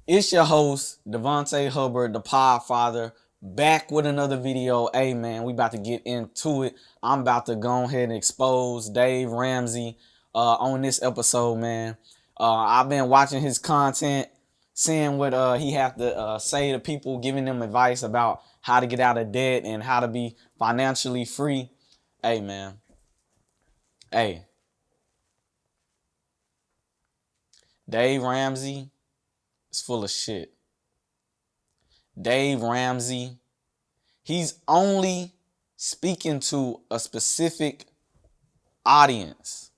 It's your host, Devontae Hubbard, the Podfather, back with another video. Hey man, we about to get into it. I'm about to go ahead and expose Dave Ramsey on this episode, man. I've been watching his content, seeing what he have to say to people, giving them advice about how to get out of debt and how to be financially free. Hey man, hey, Dave Ramsey is full of shit. Dave Ramsey, he's only speaking to a specific audience.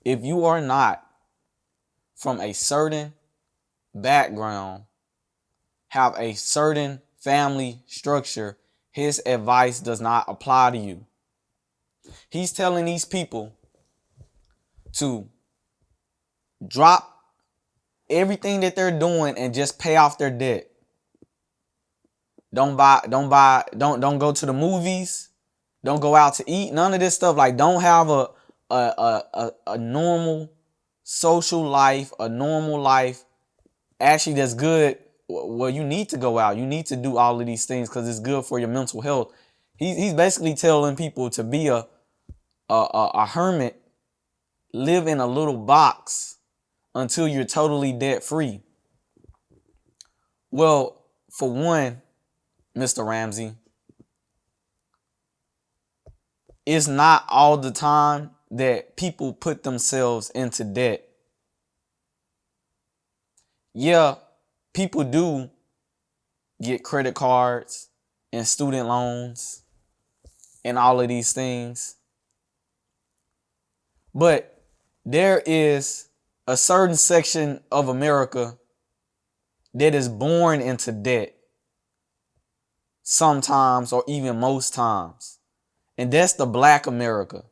If you are not from a certain background, have a certain family structure, his advice does not apply to you. He's telling these people to drop everything that they're doing and just pay off their debt. Don't go to the movies. Don't go out to eat. None of this stuff. Like, don't have a normal social life, a normal life. Actually, that's good. Well, you need to go out. You need to do all of these things because it's good for your mental health. He's basically telling people to be a hermit, live in a little box until you're totally debt free. Well, for one, Mr. Ramsey, it's not all the time that people put themselves into debt. Yeah, people do get credit cards and student loans and all of these things. But there is a certain section of America that is born into debt. Sometimes, or even most times. And that's the Black America.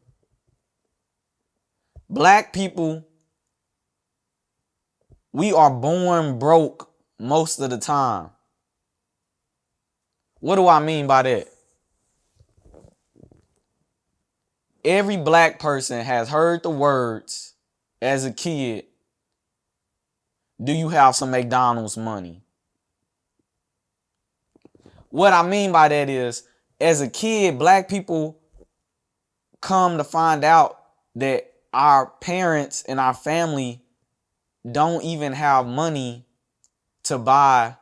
Black people, we are born broke most of the time. What do I mean by that? Every black person has heard the words as a kid, do you have some McDonald's money? What I mean by that is, as a kid, black people come to find out that our parents and our family don't even have money to buy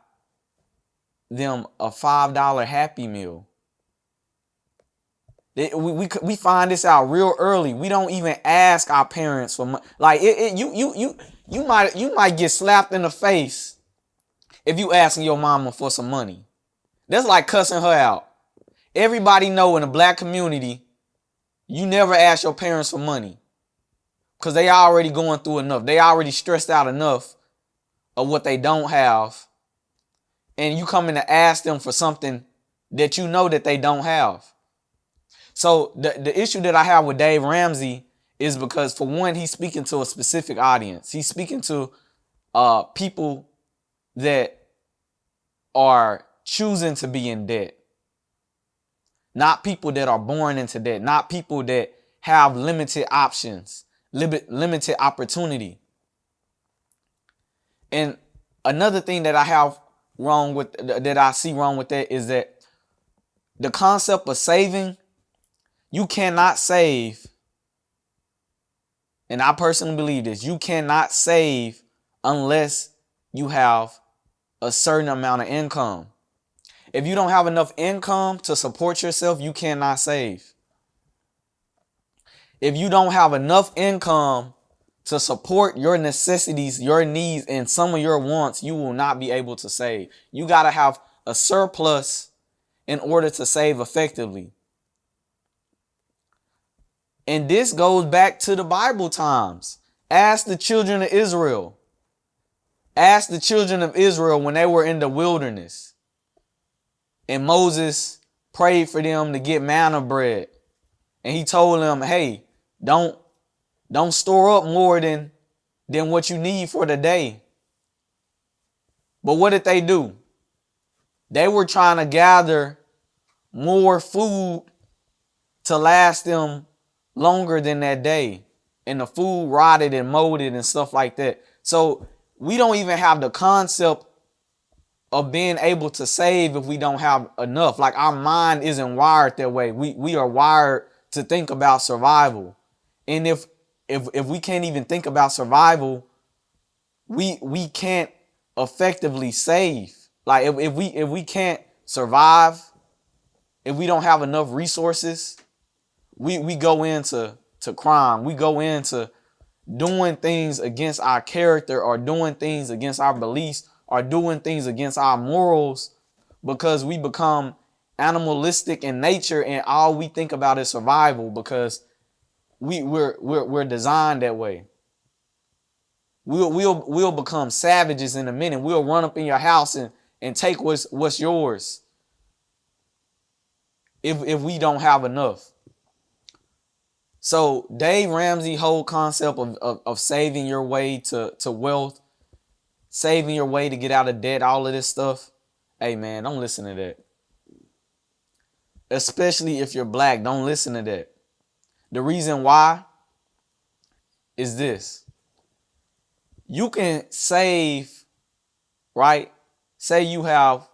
them a $5 Happy Meal. We find this out real early. We don't even ask our parents for money. Like you might get slapped in the face if you asking your mama for some money. That's like cussing her out. Everybody know in the black community, you never ask your parents for money because they already going through enough. They already stressed out enough of what they don't have. And you come in to ask them for something that you know that they don't have. So the issue that I have with Dave Ramsey is because, for one, he's speaking to a specific audience. He's speaking to people that are choosing to be in debt. Not people that are born into debt. Not people that have limited options, limited opportunity. And another thing that I see wrong with that is that the concept of saving, you cannot save. And I personally believe this. You cannot save unless you have a certain amount of income. If you don't have enough income to support yourself, you cannot save. If you don't have enough income to support your necessities, your needs, and some of your wants, you will not be able to save. You got to have a surplus in order to save effectively. And this goes back to the Bible times. Ask the children of Israel. Ask the children of Israel when they were in the wilderness. And Moses prayed for them to get manna bread. And he told them, hey, don't store up more than what you need for the day. But what did they do? They were trying to gather more food to last them longer than that day. And the food rotted and molded and stuff like that. So we don't even have the concept of being able to save if we don't have enough. Like our mind isn't wired that way. We are wired to think about survival. And if we can't even think about survival, we can't effectively save. Like if we can't survive, if we don't have enough resources, we go into crime. We go into doing things against our character, or doing things against our beliefs, or doing things against our morals, because we become animalistic in nature and all we think about is survival, because we're designed that way. We'll become savages in a minute. We'll run up in your house and take what's yours if we don't have enough. So Dave Ramsey whole concept of saving your way to wealth, saving your way to get out of debt, all of this stuff. Hey man, don't listen to that. Especially if you're black, don't listen to that. The reason why is this. You can save, right? Say you have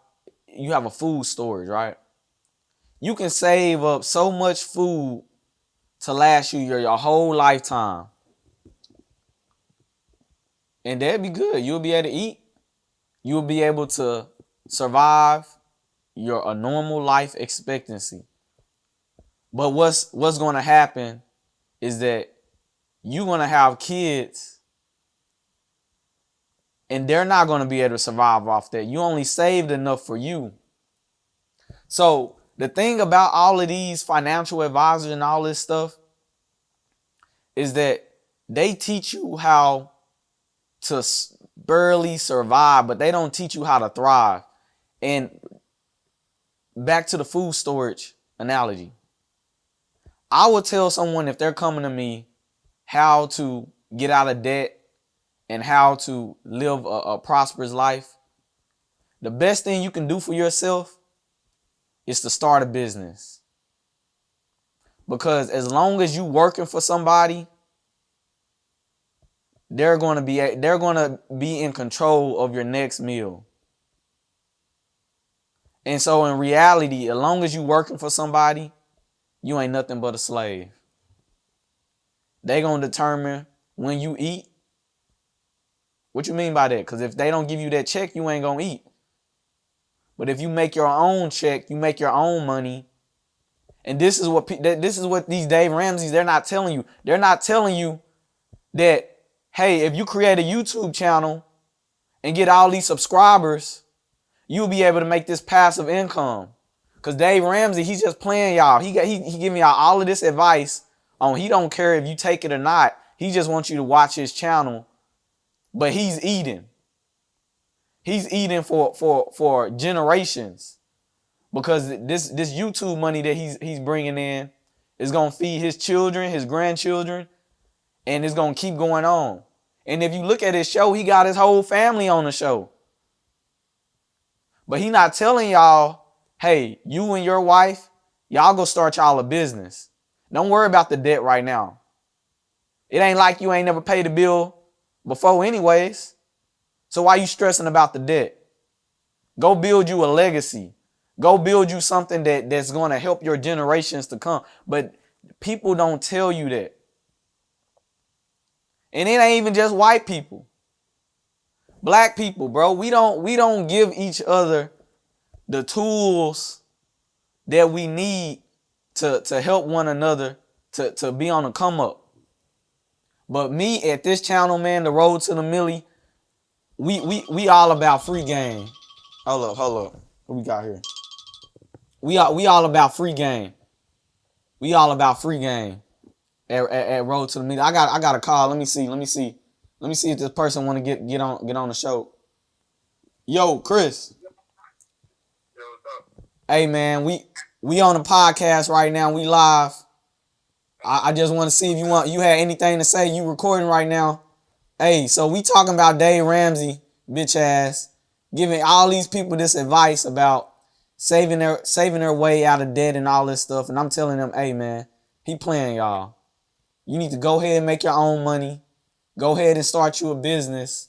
a food storage, right? You can save up so much food to last you your whole lifetime. And that'd be good. You'll be able to eat. You'll be able to survive a normal life expectancy. But what's going to happen is that you're going to have kids and they're not going to be able to survive off that. You only saved enough for you. So the thing about all of these financial advisors and all this stuff is that they teach you how to barely survive, but they don't teach you how to thrive. And back to the food storage analogy. I would tell someone, if they're coming to me, how to get out of debt and how to live a prosperous life. The best thing you can do for yourself is to start a business. Because as long as you working for somebody, they're going to be in control of your next meal. And so in reality, as long as you working for somebody, you ain't nothing but a slave. They going to determine when you eat. What you mean by that? Because if they don't give you that check, you ain't going to eat. But if you make your own check, you make your own money. And this is what these Dave Ramseys, they're not telling you. They're not telling you that, hey, if you create a YouTube channel and get all these subscribers, you'll be able to make this passive income. Because Dave Ramsey, he's just playing y'all. He giving y'all all of this advice on he don't care if you take it or not. He just wants you to watch his channel. But he's eating. He's eating for generations. Because this YouTube money that he's bringing in is going to feed his children, his grandchildren, and it's going to keep going on. And if you look at his show, he got his whole family on the show. But he not telling y'all, hey, you and your wife, y'all go start y'all a business. Don't worry about the debt right now. It ain't like you ain't never paid a bill before anyways. So why you stressing about the debt? Go build you a legacy. Go build you something that's going to help your generations to come. But people don't tell you that. And it ain't even just white people. Black people, bro, we don't give each other the tools that we need to help one another to be on the come up. But me at this channel, man, the road to the millie, we all about free game. Hold up. What we got here? We all about free game. We all about free game at road to the millie. I got a call. Let me see if this person want to get on the show. Yo, Chris. Yo, what's up? Hey man, we on the podcast right now. We live. I just want to see if you had anything to say. You recording right now. Hey, so we talking about Dave Ramsey, bitch ass, giving all these people this advice about saving their way out of debt and all this stuff. And I'm telling them, hey man, he playing y'all. You need to go ahead and make your own money. Go ahead and start you a business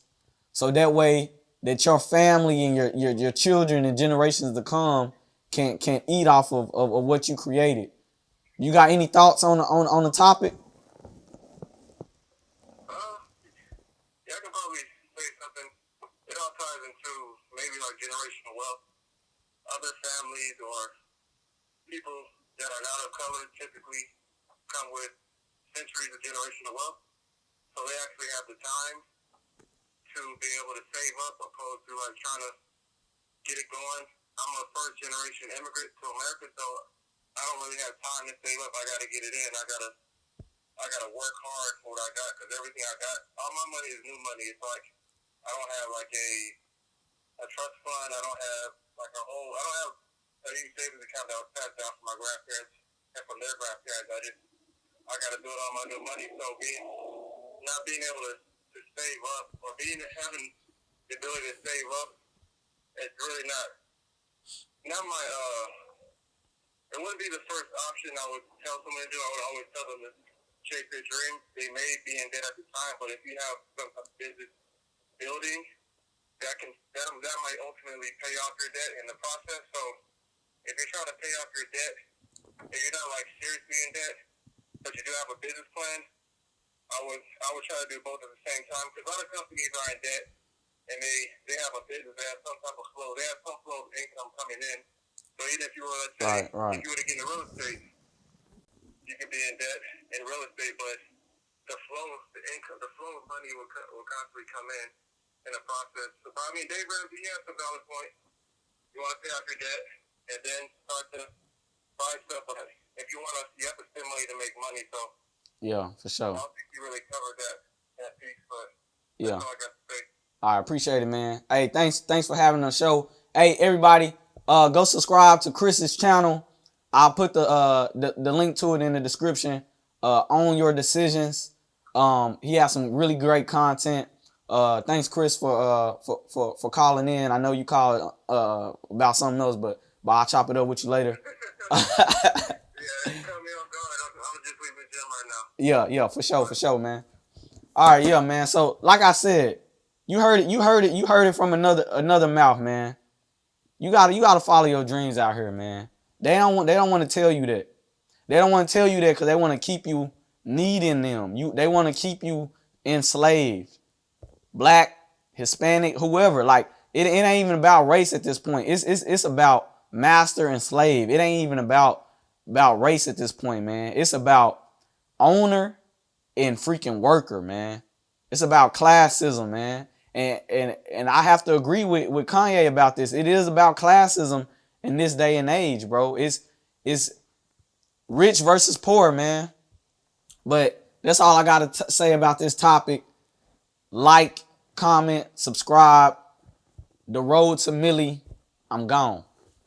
so that way that your family and your children and generations to come can eat off of what you created. You got any thoughts on the topic? Yeah, I can probably say something. It all ties into maybe like generational wealth. Other families or people that are not of color typically come with centuries of generational wealth. So they actually have the time to be able to save up opposed to like trying to get it going. I'm a first generation immigrant to America, so I don't really have time to save up. I got to get it in. I gotta work hard for what I got because everything I got, all my money is new money. It's like I don't have like a trust fund. I don't have like I don't have a savings account that was passed down from my grandparents and from their grandparents. I gotta do it on my new money. So not being able to save up or having the ability to save up, it's really not my it wouldn't be the first option I would tell someone to do. I would always tell them to chase their dreams. They may be in debt at the time, but if you have some kind of business building, that might ultimately pay off your debt in the process. So if you're trying to pay off your debt, if you're not like seriously in debt, but you do have a business plan, I would try to do both at the same time because a lot of companies are in debt and they have a business, they have some type of flow, they have some flow of income coming in. So even if you were, let's say, if you were to get into real estate, you could be in debt in real estate, but the income, the flow of money will constantly come in the process. So, I mean, Dave Ramsey, he has some valid point. You want to pay off your debt and then start to buy stuff. But if you have to spend money to make money. So, yeah, for sure. I don't think you really covered that piece, but yeah. That's all I got to say. I appreciate it, man. Hey, thanks for having the show. Hey, everybody, go subscribe to Chris's channel. I'll put the link to it in the description. Own Your Decisions. He has some really great content. Thanks, Chris, for calling in. I know you called about something else, but I'll chop it up with you later. Yeah, you cut me off guard. I'm just leaving the gym right now. Yeah, for sure, man. All right, yeah, man. So, like I said, you heard it from another mouth, man. You gotta follow your dreams out here, man. They don't want to tell you that. They don't want to tell you that because they want to keep you needing them. They want to keep you enslaved. Black, Hispanic, whoever. Like it ain't even about race at this point. It's about master and slave. It ain't even about race at this point, man. It's about owner and freaking worker, man. It's about classism, man. And I have to agree with Kanye about this. It is about classism in this day and age, bro. It's rich versus poor, man. But that's all I got to say about this topic. Like, comment, subscribe. The road to Millie. I'm gone.